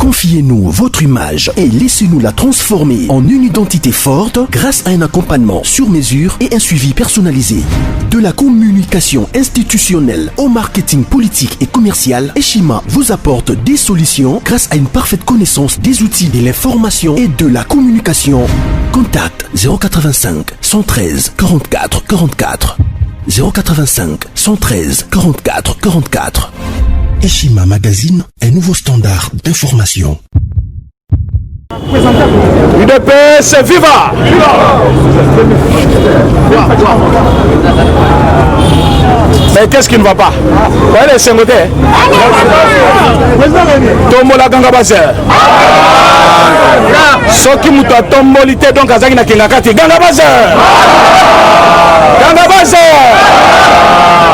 Confiez-nous votre image et laissez-nous la transformer en une identité forte grâce à un accompagnement sur mesure et un suivi personnalisé. De la communication institutionnelle au marketing politique et commercial, Eshima vous apporte des solutions grâce à une parfaite connaissance des outils de l'information et de la communication. Contact 085 113 44 44 085 113 44 44. Eshima Magazine, un nouveau standard d'information. UDPS, viva! Mais qu'est-ce qui ne va pas? Ouais, les Sengoté. Tomola Ganga Bazer. Soki muta tombolité donc azaki na kengakati Ganga Bazer. Ganga Bazer.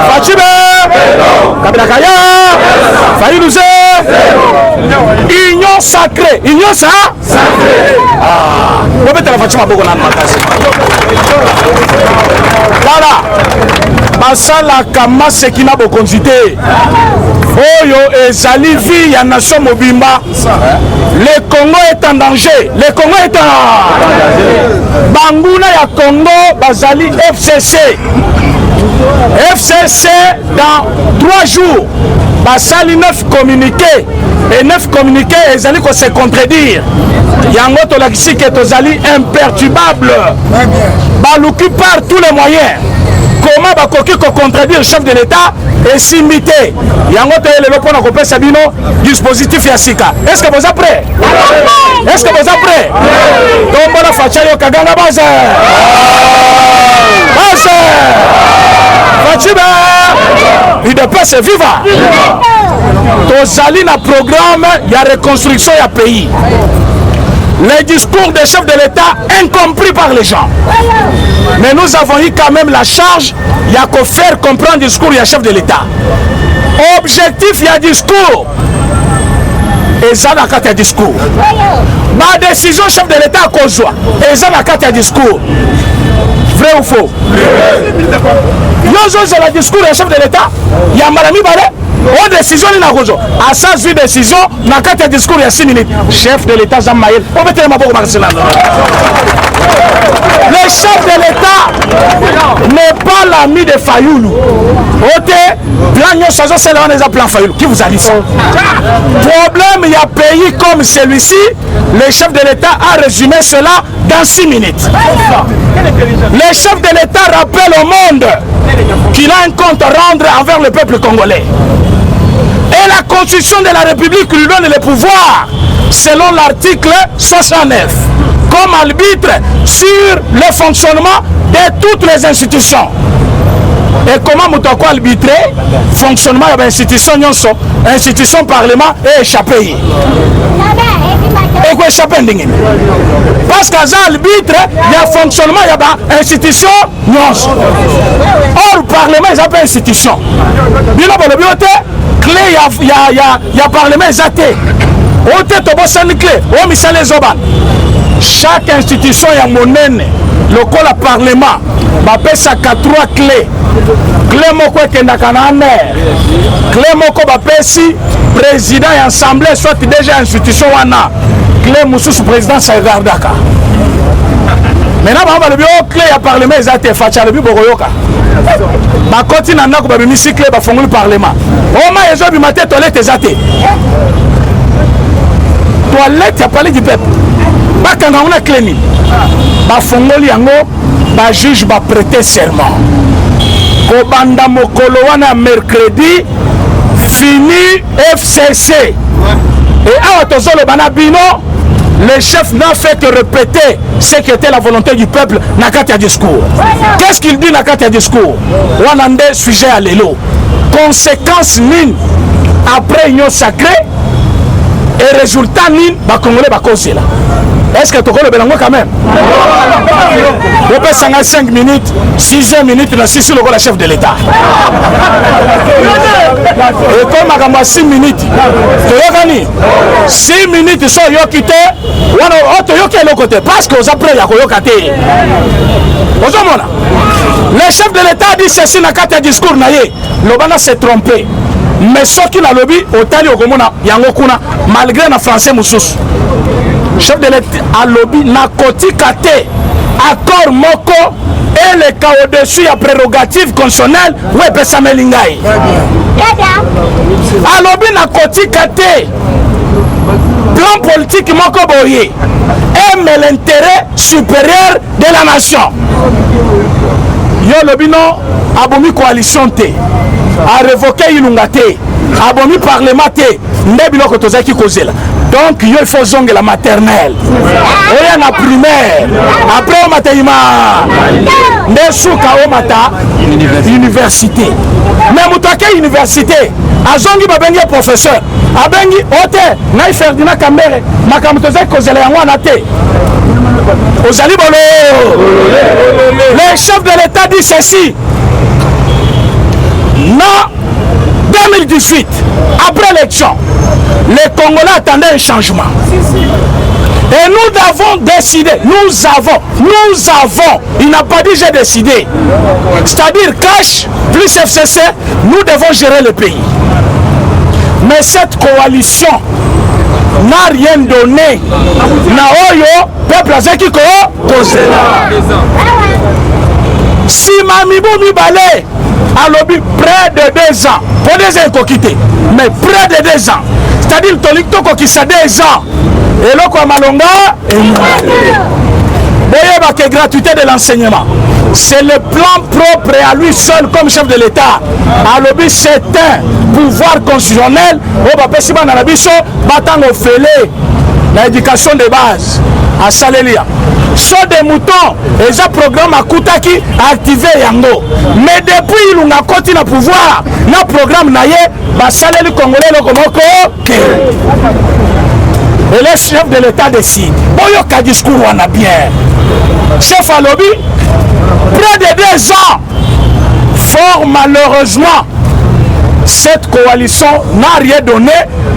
Fachibe. Kabila Kaya. Faïlouze. Union sacrée. Union ça? Sacrée. Ah. Vous mettez la Fatima Bogo nan makasi. Voilà. Basala kama sekina bokonzité. Oyo ezali vie ya nation mobimba. Le Congo est en danger. Le Congo est en Banguna ya Congo bazali FCC. FCC dans 3 jours. Basali 9 communiqués. Et 9 communiqués ezali ko se contredire. Yango to lakisi ke tozali imperturbable. Baluki par tous les moyens. Comment bakoki ko contredire le chef de l'État et s'imiter. Yango to le pona ko pesa bino dispositif ya sika. Est-ce que vous êtes prêts? Est-ce que vous êtes prêts? Tombo la facha yo kaganga baza. Baza. Fachiba. UDPS viva. Tozali na programme ya reconstruction ya pays. Les discours des chefs de l'État incompris par les gens. Mais nous avons eu quand même la charge de faire comprendre le discours du chef de l'État. Objectif, il y a discours. Et ça n'a qu'à discours. Ma décision, chef de l'État, à cause et ça n'a qu'à discours. Vrai ou faux? Yozo, c'est le discours du chef de l'État. Il y a Malami Balé. On décision ni na gozo. À sa décision, na kata discours il y a 6 minutes. Chef de l'État Zamaïel. On peut te maboko Marcela. Le chef de l'État n'est pas l'ami de Fayoulou. Ote, plan Nyosazo c'est là on les a plan Fayoulou. Qui vous a dit ça? Problème, il y a pays comme celui-ci. Le chef de l'État a résumé cela dans 6 minutes. Le chef de l'État rappelle au monde qu'il a un compte à rendre envers le peuple congolais. Et la constitution de la République lui donne le pouvoir, selon l'article 69, comme arbitre sur le fonctionnement de toutes les institutions. Et comment nous devons arbitrer le fonctionnement de l'institution, institution parlement et échappé. Et quoi échapper? Parce qu'à l'arbitre, il y a fonctionnement, il y a institution, or le parlement, il y a pas institution. Bien avant le biote, clé, il y a parlement, il y a clé. Chaque institution, il y a monnaie. Le col parlement, il y a 3 clés. Clé moko kendakana maire. Clé moko bapesi président et assemblée soit déjà institution wana. Clé mususu président ça regardaka. Maintenant ba le bio clé ya parlement ezate facha le bio boyoka. Ba continue na ko ba bimisi clé ba fongoli parlement. O ma ezo bi maté toilette ezate. Toilette ya parler du peuple. Ba kanga ona clé ni. Ba fongoli yango ba juge ba prêter serment. Kobanda mokolo wana mercredi fini FCC. Et à Otozolo Banabino, le chef n'a fait que répéter ce qui était la volonté du peuple dans le discours. Qu'est-ce qu'il dit dans le discours? Wanande sujet à l'élo. Conséquence mine après union sacrée et résultat mine, bah Congolais bah cause là. Est-ce que tu connais le quand même? On peut 5 minutes, 6 minutes, on a 6 sur le chef de l'État. Et comme on a 6 minutes, 6 minutes, ils sont quittés, on a côté parce que vous après il y a le chef de l'État dit ceci dans le discours, le bana s'est trompé. mais soki na lobby otali okomona yango kuna malgré na français mususu chef de l'État a lobby na kotika te accord moko et le cas au-dessus ya prérogative constitutionnelle ou epesameli ngai a lobby na kotika te plan politique moko boye aime l'intérêt supérieur de la nation yo lobby non abomi coalition te a révoqué ilunga te abomi parlement te nde biloko tozaki kozela donc yo il faut zonge la maternelle oya na primaire après o mataima nde suka o mata université mais mutu ake université azongi babengi professeur abengi ote ngai Ferdinand Kambere makambo tozaki kozela yango wana te ozali bolo le chef de l'État dit ceci non 2018 après l'élection les Congolais attendaient un changement et nous avons décidé il n'a pas dit j'ai décidé c'est-à-dire cash plus FCC nous devons gérer le pays mais cette coalition n'a rien donné na oyo peuple azaki ko kozela si mamibo mibale a lobby près de 2 ans pour 2 ans kokité mais près de 2 ans c'est-à-dire tolikto kokisa 2 ans et loko malonga boyeba que gratuité de l'enseignement c'est le plan propre à lui seul comme chef de l'État a lobby c'est un pouvoir constitutionnel au bapesi bana na biso batango fele l'éducation de base à Salélia saut des moutons et un programme à Koutaki activé yango mais depuis il a continué à pouvoir na programme naye ba Saléli congolais le komoko et le chef de l'État décide boyoka discours on a bien chef à lobby près de 2 ans fort malheureusement cette coalition n'a rien donné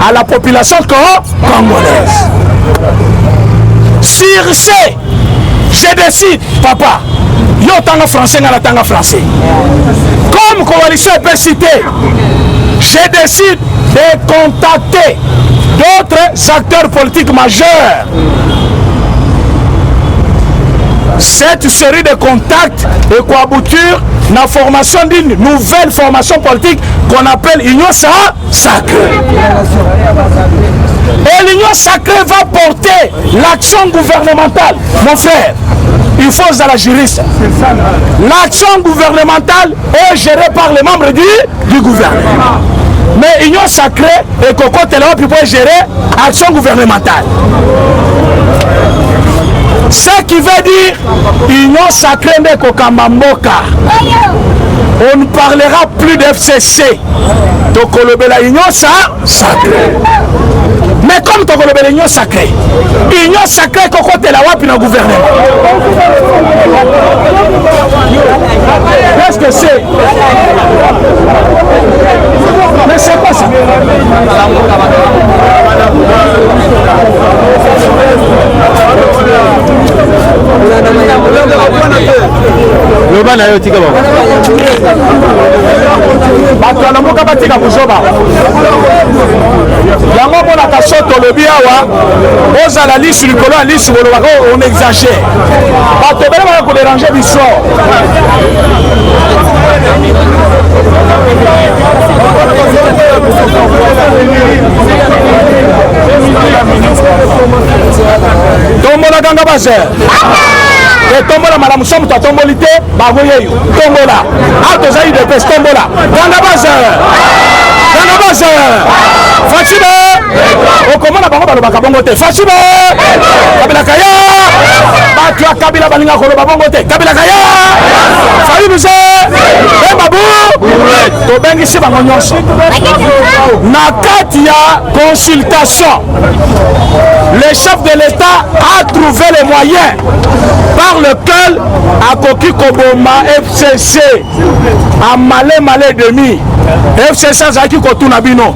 à la population congolaise. Sur ce, je décide, papa, yo tanga français, ngana tanga français. Comme coalition est citée, je décide de contacter d'autres acteurs politiques majeurs. Cette série de contacts et coabouture la formation d'une nouvelle formation politique qu'on appelle Union Sacrée. Et l'Union Sacrée va porter l'action gouvernementale. Mon frère, il faut à la juriste. L'action gouvernementale est gérée par les membres du gouvernement. Mais Union Sacrée et Coco Téléo peut gérer l'action gouvernementale. Ce qui veut dire Union Sacrée de Kokamamboka. On ne parlera plus d'FCC. Tokolobela Union Sacrée. Mais comme Tokolobela Union Sacrée, Union Sacrée Koko Telawapi dans le gouvernement. Qu'est-ce que c'est? Mais c'est pas ça. Lobana yo tika baba. Bato na moka batika kuzoba. Yango bona kasoto lobi awa oza la liste likolo la liste bolo bako on exagère. Bato bele ba ko déranger biso. Tombola ganga baze. Et tombola madame somme ta tombolité bagoyeyo. Tombola. Alto zaï de pes tombola. Ganga baze. Ganga baze. Fachibe. Okomona bango balobaka bongo te. Fachibe. Kabila kaya. Batu ya kabila balinga koloba bongo te. Kabila kaya. Fayi bize. Babu. To bengi si bango nyonso. Na kati ya consultation. Le chef de l'État a trouvé les moyens par lequel Akoki Koboma FCC a malé demi FCC Zaki Kotuna Bino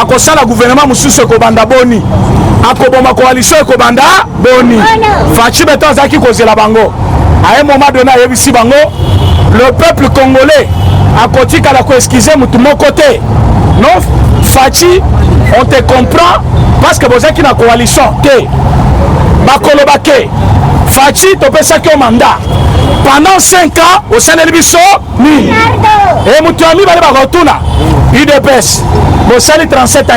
Akosala gouvernement Moussousse Kobanda Boni Akoboma coalition Kobanda Boni Fachi Beto Zaki Kozela Bango. À un moment donné, il Bango, le peuple congolais a Kotika la ko excuser mon côté. Non, Fachi, on te comprend parce que vous êtes dans la coalition. Bakolobake, Fachi, tu peux ça au mandat. Pendant 5 ans, au sein de l'Ibiso, et Moutouami va aller retourner. UDPS, vous avez 37 ans,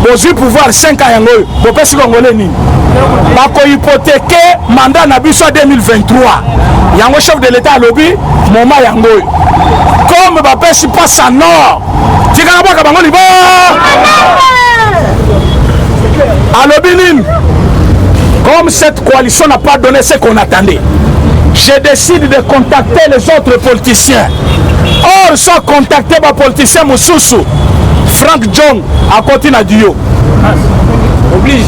vous avez pouvoir 5 ans, vous pouvez se congolais. Vous avez hypothéqué mandat Nabiso 2023. Il y a un chef de l'État à lobby, moment Yangoy. Comme vous pouvez passer à nord, tu vas voir comment on à lobby. Comme cette coalition n'a pas donné ce qu'on attendait, je décide de contacter les autres politiciens. Or, soit contacter les politiciens Moussoussou, Frank John à côté de Dio. Oblige.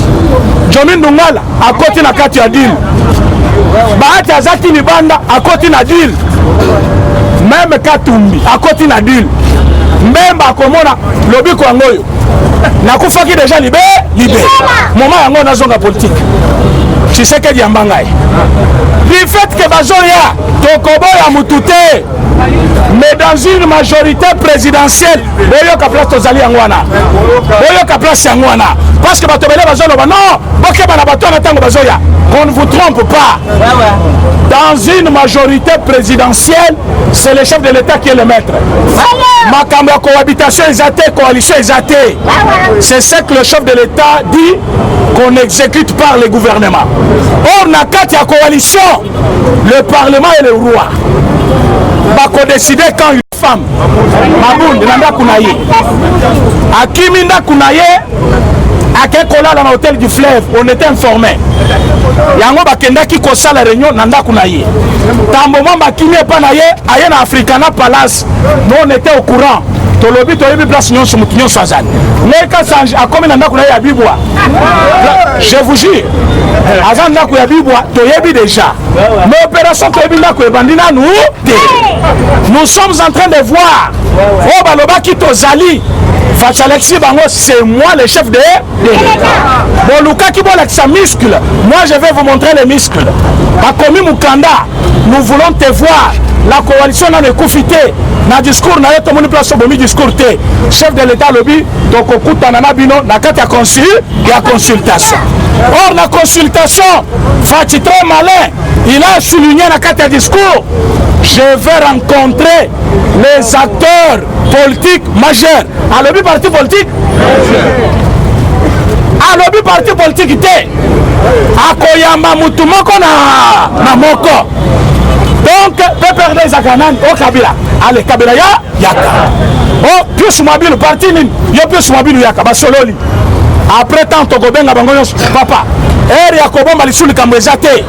Jomin Nungala à côté de Kati Adil. Bahati Azaki Nibanda à côté de Adil. Même Katumbi à côté de Adil. Même Bakomona, Lobby Kwangoyo. Nakufaki déjà libéré. Moment yango na zone politique. Tu sais que Diambangaï. Du fait que Bazoya, Tokobo ya Mutute, mais dans une majorité présidentielle, Boyoka place Tozali Yangwana. Boyoka place Yangwana. Parce que Batobele Bazoya, non, Bokeba na Bato na Tango Bazoya. Qu'on ne vous trompe pas. Dans une majorité présidentielle, c'est le chef de l'État qui est le maître. Ma cohabitation est athée, coalition est athée. C'est ce que le chef de l'État dit qu'on exécute par le gouvernement. Or, na kati ya coalition, le Parlement est le roi. Bako décider quand une femme, Maboun, Nanda Kounaye, Akiminda Kounaye, à Kekola dans l'hôtel du fleuve, on était informé. Yango bakenda ki kosa la réunion Nanda Kounaye. Tambomo bakimi panaye, aye na Africana Palace. Nous on était au courant. Tolobi toyebi place nyon sumutinyo swazan. Neka sanj akomi Nanda Kounaye abibwa. Je vous jure. Azan Nanda Kounaye abibwa toyebi déjà. Mais opération toyebi Nanda Kounaye bandina nous. Nous sommes en train de voir. Oh baloba ki tozali. Fachalexi Bango, c'est moi le chef de l'État. Bon, Luka qui avec sa muscle, moi je vais vous montrer les muscles. Bakomi Mukanda, nous voulons te voir. La coalition n'a pas profité. Na discours, na tout le monde place au discours. Chef de l'État lobby, donc au coup de bino, na carte à consultation. Or, la consultation, Fati très malin, il a souligné la carte à discours. Je vais rencontrer les acteurs politiques majeurs. À lobby parti politique, à lobby parti politique, à Koyama Mutumoko na Moko. Donc, PPRD Zakanan au Kabila. Allez, Kabila Yaka. Oh, plus mobile, parti Nin, yo plus mobile Yaka, Basololi. Après tant, Togobenga Bangoyos, papa. Er Yakobo Malisuli Kamwezate.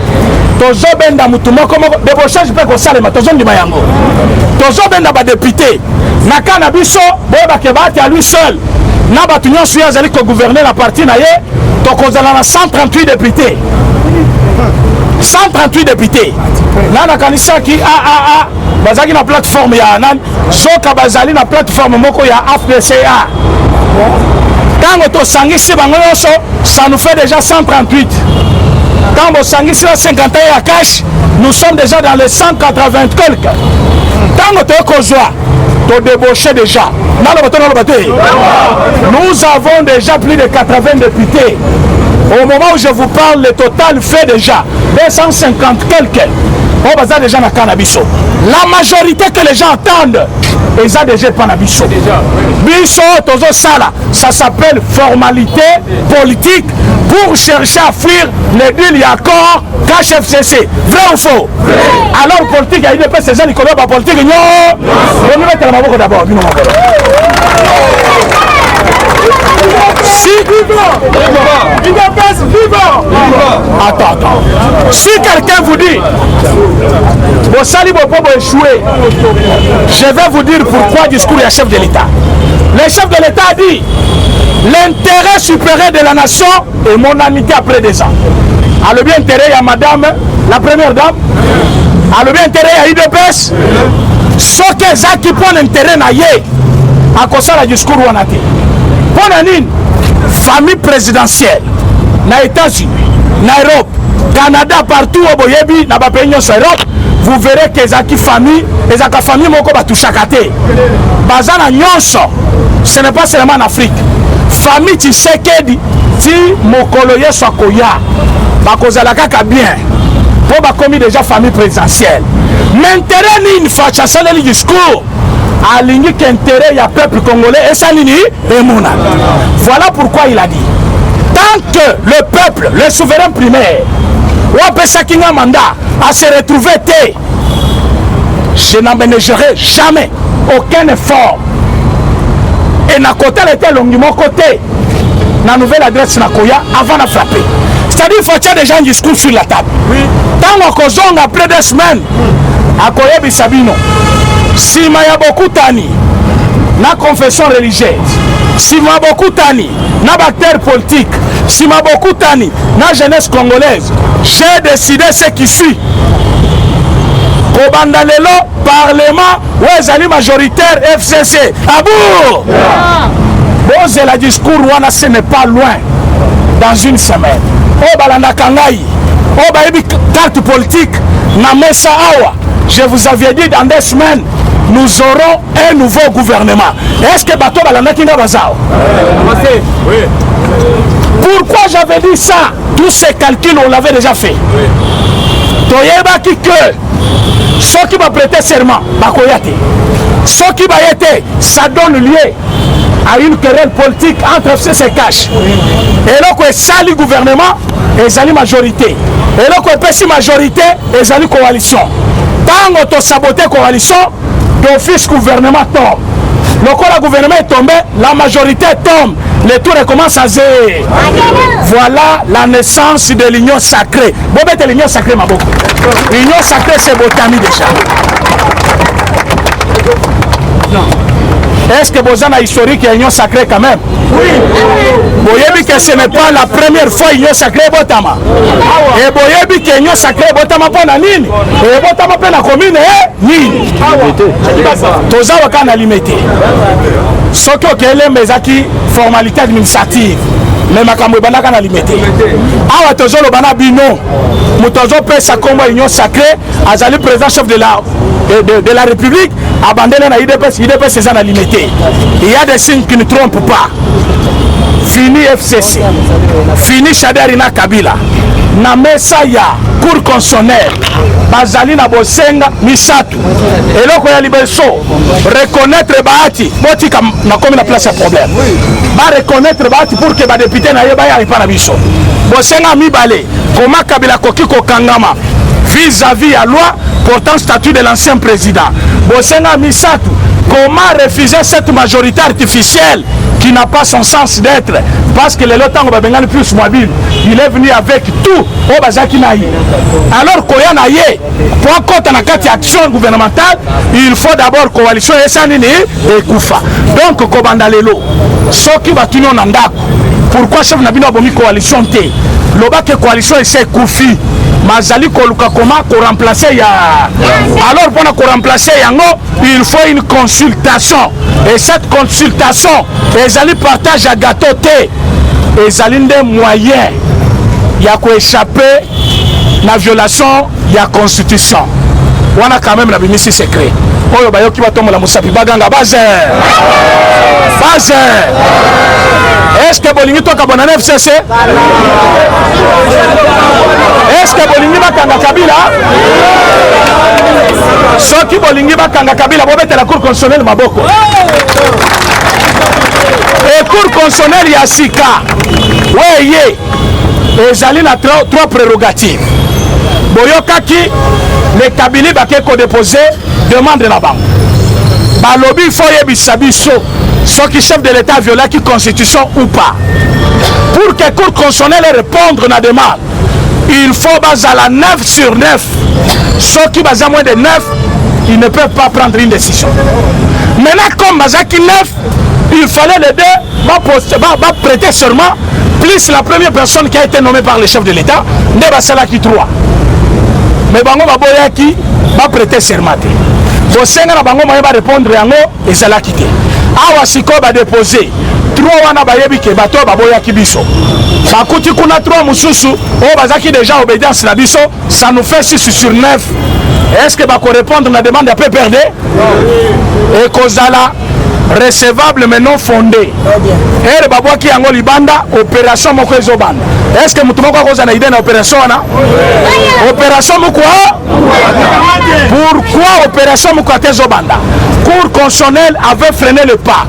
Tozo Benda Mutumoko, débauchage peut qu'on salema, Tozo Ndimayango. Tozo Benda ba député. Nakana Biso, Boba Kebati à lui seul. Naba Tunyon Suya Zali ko gouverner la partie Naye, Tokozala na 138 députés. 138 députés. Nana kanisa ki bazaki na plateforme ya nan soka bazali na plateforme moko ya AFPCA. Tango to sangisi bango yoso, ça nous fait déjà 138. Quand on sangisi na 51 à cash, nous sommes déjà dans les 180 quelques. Tango to kozwa, to débauché déjà. Nous avons déjà plus de 80 députés. Au moment où je vous parle, le total fait déjà 250 quelques. On va déjà dans cannabis. La majorité que les gens attendent, ils ont déjà cannabis. Biso, tozo sala, ça s'appelle formalité politique pour chercher à fuir les deals et accords KHFCC. Vrai ou faux? Alors politique, il y a une espèce de gens qui connaissent la politique. Non, on va mettre la main d'abord. Si attends. Si quelqu'un vous dit bon sali bon pour échouer, je vais vous dire pourquoi discours est chef de l'État. Le chef de l'État a dit l'intérêt supérieur de la nation est mon amitié après 2 ans. A le bien intérêt à madame, la première dame, a le bien intérêt à IDPS, ce que ça qui prend intérêt na yé, à cause de la discours ou en athée. Pour une famille présidentielle, na États-Unis, na Europe, Canada, partout au Boyebi, na Bapeignos Europe, vous verrez que ezaki famille moko batushaka te baza na nyonso. Ce n'est pas seulement en Afrique. Famille Tshisekedi ti mokolo yeso akoya bakozala kaka bien po bakomi déjà famille présidentielle. Mais intérêt nini facha saleli discours alingi qu'intérêt ya peuple congolais et salini emona. Voilà pourquoi il a dit tant que le peuple, le souverain primaire wapesaki nga mandat à se retrouver te, je n'aménagerai jamais aucun effort. Et na côté était longuement côté na nouvelle adresse na koya avant de frapper. C'est-à-dire il faut qu'il y ait déjà un discours sur la table. Oui. Tant qu'on zong après 2 semaines à koya bisabino si maya beaucoup tani na confession religieuse, si ma beaucoup tani na acteur politique, si ma beaucoup tani na jeunesse congolaise, j'ai décidé ce qui suit. Kobanda lelo parlement ouezali majoritaire FCC abou bon la discours wana ce n'est pas loin dans une semaine o balanda kangai o bayebi carte politique na mesa awa. Je vous avais dit dans 2 semaines nous aurons un nouveau gouvernement. Est-ce que bato balanda kinga bazao? Oui. Pourquoi j'avais dit ça? Tous ces calculs on l'avait déjà fait. Toyebaki que ceux qui vont prêter serment, ceux qui vont être, ça donne lieu à une querelle politique entre FCC cash. Et là, que ça, le gouvernement, et ça, la majorité. Et là, que c'est majorité, et ça, la coalition. Tant que tu as saboté la coalition, d'office gouvernement tombe. Lorsque le gouvernement est tombé, la majorité tombe. Les tours recommencent à zéro. Voilà la naissance de l'union sacrée. Bobette de l'union sacrée, ma beaucoup. L'union sacrée, c'est Botami déjà. Non. Est-ce que Bozana historique est union sacrée quand même? Oui. Boyebi que ce n'est pas la première fois union sacrée Botama. Et Boyebi que union sacrée Botama pour la ligne. Et Botama pour la commune est ligne. Toza wakana limité. Ce que est les formalité administrative. Mais makambo banaka na limité. Awa tozo lo bana bino. Mutozo pe sa komba union sacrée azali président chef de la République abandonné na IDPS c'est ça na limité. Il y a des signes qui ne trompent pas. Fini FCC. Fini Chaderina Kabila. Na mesa ya cour constitutionnelle bazali na bosenga misatu eloko ya libeso reconnaître baati botika na komi na place ya problème ba reconnaître baati pour que ba député na yeba ya ipana biso bosenga mibale koma Kabila koki ko kangama vis-à-vis à loi portant statut de l'ancien président bosenga misatu comment refuser cette majorité artificielle qui n'a pas son sens d'être parce que le lotango babengani plus mobile il est venu avec tout au bazaki naï alors koya naïe pour compte na kati action gouvernementale il faut d'abord coalition esanini et kufa donc kobanda lelo soki batuni na ndako pourquoi chef na bino abomi coalition te lobake coalition ese kufi mazali koluka comment ko remplacer ya alors pour ko remplacer yango il faut une consultation et cette consultation ezali partage à gâteau te ezali nde moyen ya ko échapper na violation ya constitution wana quand même la bimisi secret oyo bayoki batombola musapi baganga baze est-ce que bolingi toka bonana FCC est-ce que bolingi bakanga Kabila soki bolingi bakanga Kabila bobete la cour constitutionnelle maboko et cour constitutionnelle ya sika weye ezali na 3 prérogatives boyokaki les Kabili bake ko déposer demande na bango balobi faut yebisa biso soki chef de l'état violaki constitution ou pas pour que cour constitutionnelle répondre na demande il faut bazala 9 sur 9 soki baza moins de 9 ils ne peuvent pas prendre une décision maintenant comme bazaki 9 il fallait les deux prêter serment plus la première personne qui a été nommée par le chef de l'état nde basalaki 3 mais bango baboyaki ba prêter serment te bosenga na bango moyen ba répondre yango ezalaki te awa siko ba déposer 3 wana bayebi ke bato baboyaki biso bakuti kuna 3 mususu o bazaki déjà obédience na biso ça nous fait 6 sur 9 est-ce que va répondre à la demande à PPRD et Kozala recevable mais non fondé et babwa qui yango libanda opération moko ezobanda est-ce que mutu moko akoza na idée na opération wana opération moko pourquoi opération moko ezobanda Cour constitutionnelle avait freiné le pas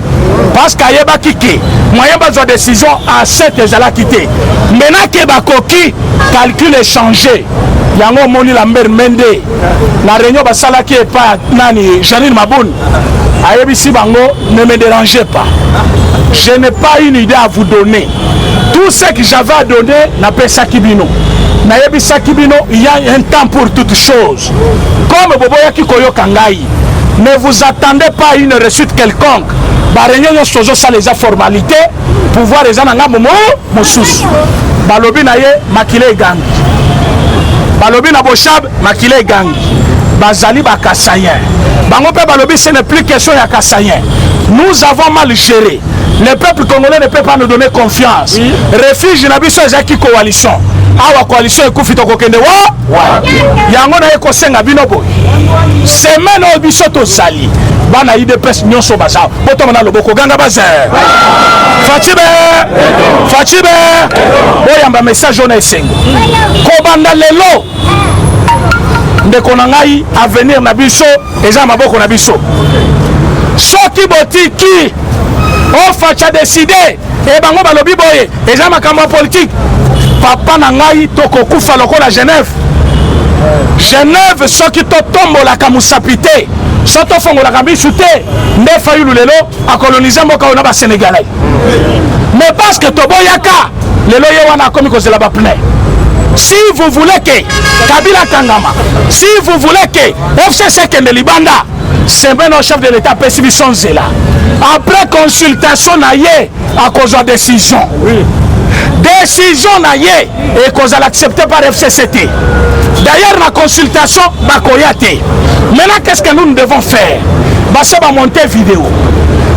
parce qu'ayeba kiki moyen de décision à 7 ezala quitté maintenant que bakoki calcul est changé yango moni la mère Mende la réunion basalaki epa nani Janine Maboun ayebisi bango ne me dérangez pas je n'ai pas une idée à vous donner tout ce que j'avais à donner n'a pas ça kibino nayebisa kibino il y a un temps pour toutes choses comme boboya kikoyo kangai ne vous attendez pas à une réussite quelconque ba réunion sozo ça les formalités pouvoir les ananga momo mosusu balobi na ye makile gangi balobi na boshab makile gangi bazali bakasayen bango pe balobi ce n'est plus question ya kasayen nous avons mal géré le peuple congolais ne peut pas nous donner confiance refuge na biso ezaki coalition awa coalition ekufi tokokende yango na ye kosenga bino boy semaine oyo biso tozali bana idps nyonso baza botoma na loboko ganga bazer facibe boyamba message ona esengo kobanda lelo ndeko na ngai avenir na biso eza maboko na biso soki botiki ofacha décidé e bango balobi boye eza makambo ya politique papa na ngai tokokufa lokola Genève soki totombolaka mosapi te so tofongolaka biso te nde Fayulu lelo akolonize mboka oyo na basénégalais mais parce que toboyaka lelo ye wana akomi kozela bapneu. Si vous voulez que Kabila Kangama, si vous voulez que FCC Kende Libanda, c'est bien le chef de l'État Pessimisson Zela. Après consultation naïe à cause de décision. Décision naïe et cause à l'accepter par FCCT. D'ailleurs la consultation bakoyate. Maintenant qu'est-ce que nous devons faire? Ça va monter vidéo.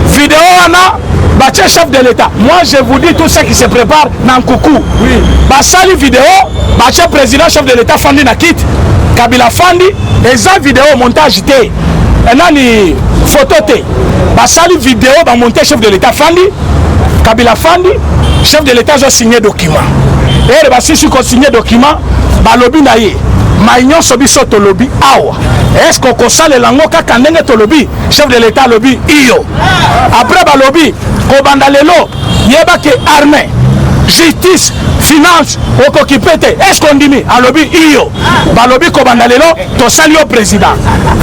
Vidéo ana Batia chef de l'État. Moi je vous dis tout ce qui se prépare dans Koukou. Oui. Basali vidéo, Batia président chef de l'État Fandi Nakit, Kabila Fandi, et ça vidéo montage T. Et nani photo T. Basali vidéo ba monter chef de l'État Fandi, Kabila Fandi, chef de l'État a signé document. Et basi si ko signé document, ba lobi na ye. Maïnion sobiso to lobby awa. Est-ce qu'on consale le lango kaka ndenge to lobby chef de l'État lobby iyo. Après ba lobby ko bandalelo yeba ke armée justice finance okokipete est-ce qu'on dit à lobby iyo. Ba lobby ko bandalelo to sali au président.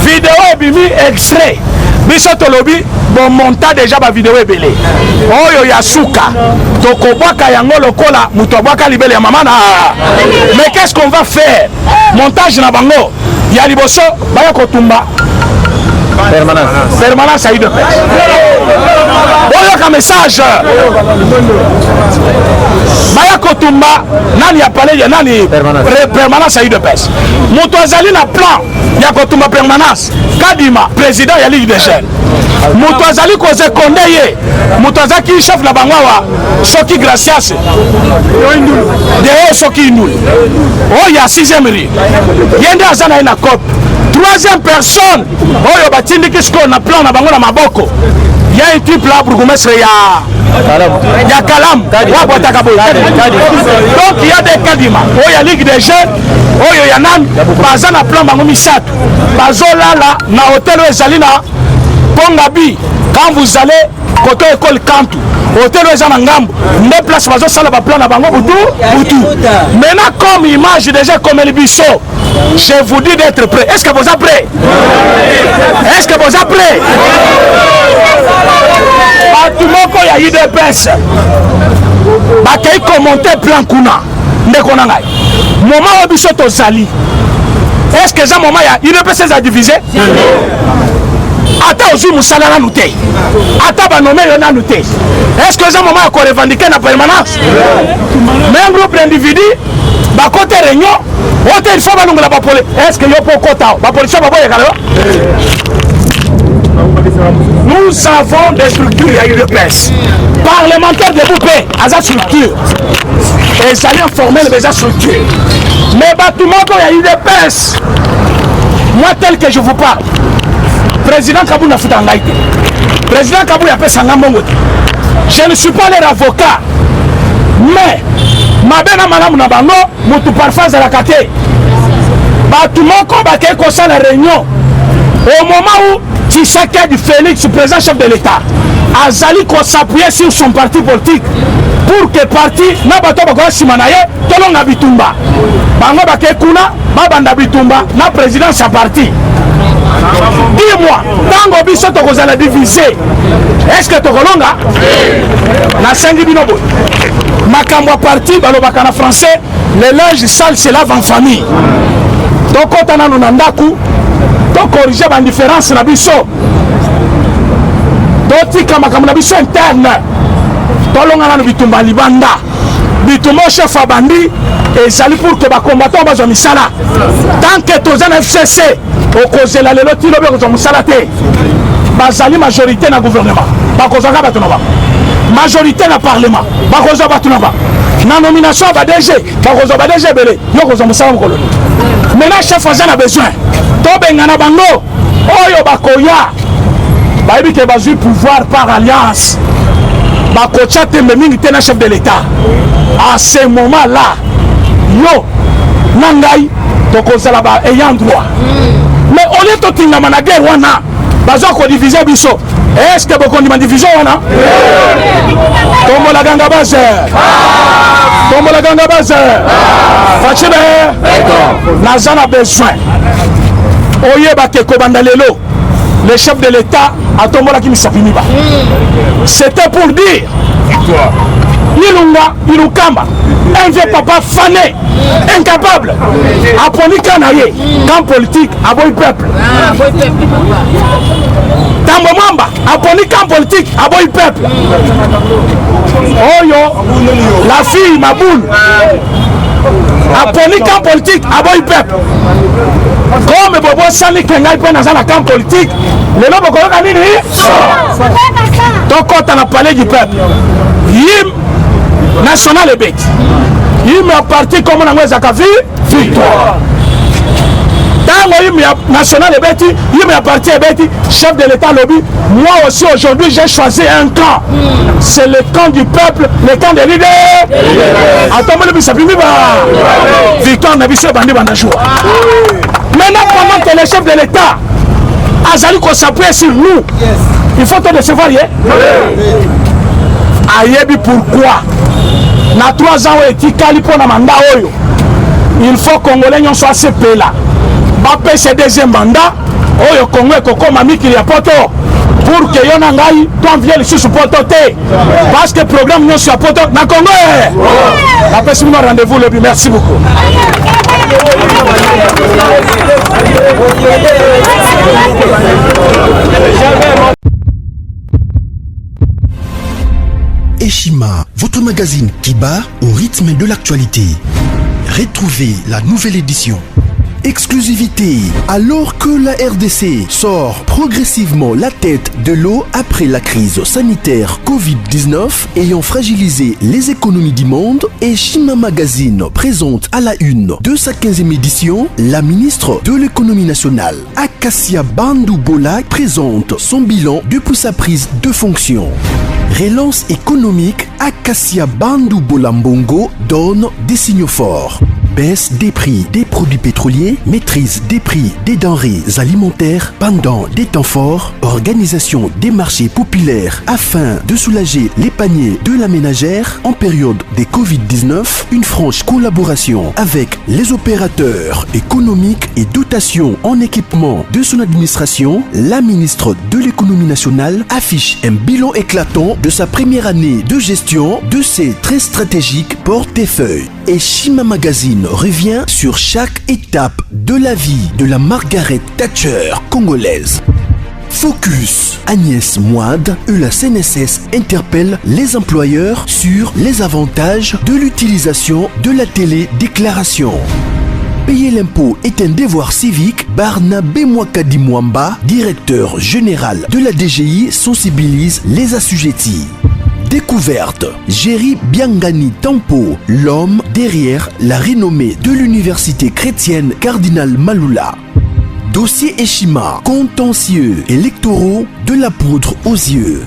Vidéo ebimi extrait. Biso to lobby bon monta déjà ba vidéo ebele. Oyo ya suka. Tokobwaka yango lokola mutobwaka libele ya mama na. Mais qu'est-ce qu'on va faire? Montage na bango ya liboso baya kotumba permanence aide pêche oyo ka message baya kotumba nani ya parler ya nani permanence aide pêche moto azali na plan ya kotumba permanence Kadima président ya Ligue des Jeunes moto azali koze konde ye moto azaki chef na bango wa soki gracias de soki nul oh ya 6e rue yende azana ina cop 3e personne oyo batindi kisko na plan na bango na maboko ya un type là bourgmestre ya Kalam wa botaka boy donc il y a des Kadima oyo ya Ligue des Jeunes oyo ya nan baza na plan bango misatu bazolala na hôtel ezali na Pongabi. Quand vous allez côté école Kantou hôtel ezana ngambo nde place bazo sala ba plan na bango butu maintenant comme image déjà comme le biso je vous dis d'être prêt. Est-ce que vous êtes prêts? Est-ce que vous êtes prêts? Batumoko ya UDPS bakei commenter plan kuna ndeko na ngai moment o biso tozali est-ce que ça moment ya UDPS a divisé? Ata ozu musala na nuté ata banome yo na nuté est-ce que ça moment ya ko revendiquer na permanence mais un groupe d'individus ba côté réunion ote il faut balunga ba pole est-ce que yo po kota ba police ba boye kala nous avons des structures à UDPS parlementaires de Boupé à sa structure et ça vient former les structures mais bâtiment il y a UDPS Moi tel que je vous parle, président Kabou n'a fait un laïc. Président Kabou a fait sa ngambongo. Je ne suis pas leur avocat. Mais, ma belle madame Nabango, mon parfois à la cate. Tout le monde combattait comme ça la réunion. Au moment où Tshisekedi Félix, président chef de l'État, Azali s'appuyait sur son parti politique pour que parti na bato bakwa simanaye tolonga bitumba. Bango bake kuna babanda bitumba na président sa parti. Dis-moi, tango biso tokozala divisé. Est-ce que tokolonga? Na sengi binobo. Makambo parti balobaka na français, le linge sale se lave en famille. Donc quand on a nos nandaku, donc corriger la différence na biso. Donc tika makambo na biso interne. Tolonga na bitumba libanda. Bitumba chef abandi et sali pour que ba combattant bazo misala. Tant que toza na FCC, au cause la lelo tilo be ko misala te. Bazali majorité na gouvernement. Ba kozaka batonaba. Majorité na parlement. Ba kozaka batonaba. Na nomination ba DG, ba kozaka ba DG belé. Yo kozaka misala mokolo. Maintenant chef a besoin. Tobengana bango. Oyo bakoya. Ba yebi ke bazu pouvoir par alliance. Ba kocha tembe mingi tena chef de l'État. À ce moment-là, yo nangai tokozala ba ayant droit. Mais au lieu de tinga manager wana, bazo ko diviser biso. Est-ce que beaucoup de division wana? Tombo la ganga base. Tombo la ganga base. Fachibe. Nazana besoin. Oye bake kobanda lelo. Le chef de l'État a tombé la kimisapiniba. C'était pour dire Ilunga, Ilukamba, un vieux papa fané, incapable, apponi Kanaye, camp politique, aboy peuple. Tambo Mamba, apponi camp politique, aboy peuple. Oyo, la fille Maboul, apponi camp politique, aboy peuple. Comme Bobo Sani Kengai peut dans un camp politique, le nom de Nini. Donc quand on a parlé du peuple, Yim national et bête. Yim a parti comme on a Zakavi, victoire. Dans le Yim national et bête, Yim a parti et bête, chef de l'État lobby. Moi aussi aujourd'hui j'ai choisi un camp. C'est le camp du peuple, le camp des leaders. Attends, le bisapimi va. Victoire n'a vu ce bandit bandajoua. Maintenant, pendant que le chef de l'État Azali qu'on s'appuie sur nous, il faut te recevoir. Ayebi pourquoi? Na 3 ans et Kali pour na mandat oyo. Il faut que Congolais n'y soit CP là. Bape ce deuxième mandat, oyo Congo Koko Mami qui y a poto. Pour que yon angai, ton vieux sur poto te. Parce que le programme n'y soit poto. Na Congo. Après ce rendez-vous le merci beaucoup. Eshima, votre magazine qui bat au rythme de l'actualité. Retrouvez la nouvelle édition. Exclusivité, alors que la RDC sort progressivement la tête de l'eau après la crise sanitaire Covid-19 ayant fragilisé les économies du monde, Eshima Magazine présente à la une de sa 15e édition la ministre de l'économie nationale, Acacia Bandou Bola, présente son bilan depuis sa prise de fonction. Relance économique, Acacia Bandou Bola Mbongo donne des signaux forts. Baisse des prix des produits pétroliers, maîtrise des prix des denrées alimentaires pendant des temps forts, organisation des marchés populaires afin de soulager les paniers de la ménagère en période de Covid-19, une franche collaboration avec les opérateurs économiques et dotation en équipement de son administration, la ministre de l'économie nationale affiche un bilan éclatant de sa première année de gestion de ses très stratégiques portefeuilles. Eshima Magazine revient sur chaque étape de la vie de la Margaret Thatcher congolaise. Focus, Agnès Moide et la CNSS interpellent les employeurs sur les avantages de l'utilisation de la télédéclaration. Payer l'impôt est un devoir civique. Barnabé Mwakadi Mwamba, directeur général de la DGI, sensibilise les assujettis. Découverte, Jerry Biangani Tampo, l'homme derrière la renommée de l'université chrétienne Cardinal Malula. Dossier Eshima, contentieux électoraux, de la poudre aux yeux.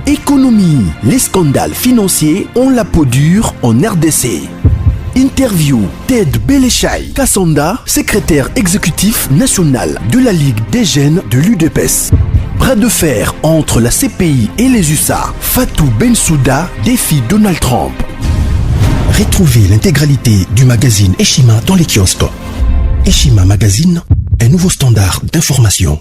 Économie, les scandales financiers ont la peau dure en RDC. Interview, Ted Belechai Kassanda, secrétaire exécutif national de la Ligue des jeunes de l'UDPS. Bras de fer entre la CPI et les USA. Fatou Bensouda défie Donald Trump. Retrouvez l'intégralité du magazine Eshima dans les kiosques. Eshima Magazine, un nouveau standard d'information.